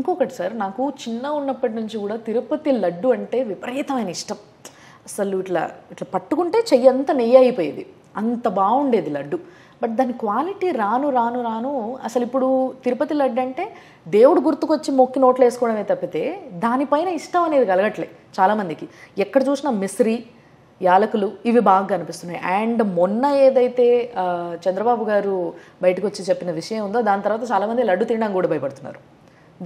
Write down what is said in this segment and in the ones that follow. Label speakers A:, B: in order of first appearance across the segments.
A: ఇంకొకటి సార్, నాకు చిన్న ఉన్నప్పటి నుంచి కూడా తిరుపతి లడ్డు అంటే విపరీతమైన ఇష్టం. అసలు ఇట్లా ఇట్లా పట్టుకుంటే చెయ్యి అంతా నెయ్యి అయిపోయేది, అంత బాగుండేది లడ్డు. బట్ దాని క్వాలిటీ రాను రాను రాను అసలు ఇప్పుడు తిరుపతి లడ్డు అంటే దేవుడు గుర్తుకొచ్చి మొక్కి నోట్లు వేసుకోవడమే తప్పితే దానిపైన ఇష్టం అనేది కలగట్లే చాలామందికి. ఎక్కడ చూసినా మిశ్రీ, యాలకులు ఇవి బాగా కనిపిస్తున్నాయి. అండ్ మొన్న ఏదైతే చంద్రబాబు గారు బయటకు వచ్చి చెప్పిన విషయం ఉందో దాని తర్వాత చాలామంది లడ్డు తినడానికి కూడా భయపడుతున్నారు.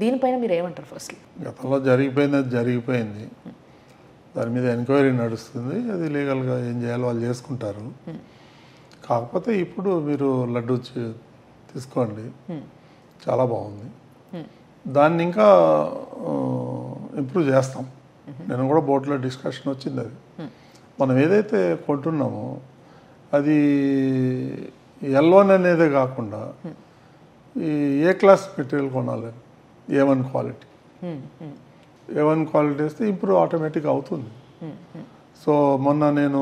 A: దీనిపైన మీరు ఏమంటారు? ఫస్ట్
B: గతంలో జరిగిపోయింది, అది జరిగిపోయింది. దాని మీద ఎంక్వైరీ నడుస్తుంది. అది లీగల్గా ఏం చేయాలో వాళ్ళు చేసుకుంటారు. కాకపోతే ఇప్పుడు మీరు లడ్డు తీసుకోండి, చాలా బాగుంది. దాన్ని ఇంకా ఇంప్రూవ్ చేస్తాం. నేను కూడా బోర్డులో డిస్కషన్ వచ్చింది. అది మనం ఏదైతే కొంటున్నామో అది L1 అనేదే కాకుండా ఈ ఏ క్లాస్ మెటీరియల్ కొనాలి, A1 క్వాలిటీ. A1 క్వాలిటీ వేస్తే ఇంప్రూవ్ ఆటోమేటిక్ అవుతుంది. సో మొన్న నేను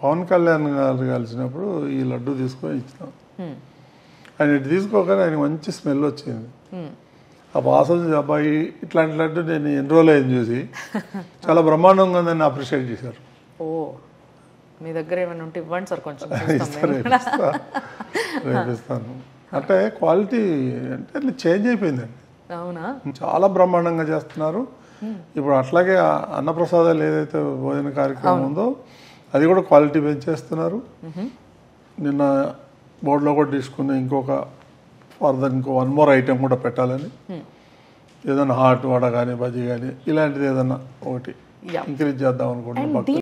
B: పవన్ కళ్యాణ్ గారు కలిసినప్పుడు ఈ లడ్డు తీసుకొని ఇచ్చిన, ఆయన ఇటు తీసుకోగానే ఆయన మంచి స్మెల్ వచ్చింది. ఆ వాసన అబ్బాయి ఇట్లాంటి లడ్డు నేను ఎన్ని రోజులు అయింది చూసి, చాలా బ్రహ్మాండంగా ఉందని అప్రిషియేట్ చేశారు.
A: ఓ, మీ దగ్గర ఏమైనా ఉంటే ఇవ్వండి సార్ కొంచెం.
B: రేపిస్తాను. అంటే క్వాలిటీ అంటే అట్లా చేంజ్ అయిపోయిందండి.
A: అవునా?
B: చాలా బ్రహ్మాండంగా చేస్తున్నారు. ఇప్పుడు అట్లాగే అన్నప్రసాదాలు ఏదైతే భోజన కార్యక్రమం ఉందో అది కూడా క్వాలిటీ పెంచేస్తున్నారు. నిన్న బోర్డులో కూడా తీసుకుని ఇంకొక ఫర్దర్ ఇంకో 1 more ఐటెం కూడా పెట్టాలని, ఏదైనా హాట్ వడ కానీ బజ్జీ కానీ ఇలాంటిది ఏదన్నా ఒకటి ఇంక్రీజ్ చేద్దాం అనుకుంటున్నాం.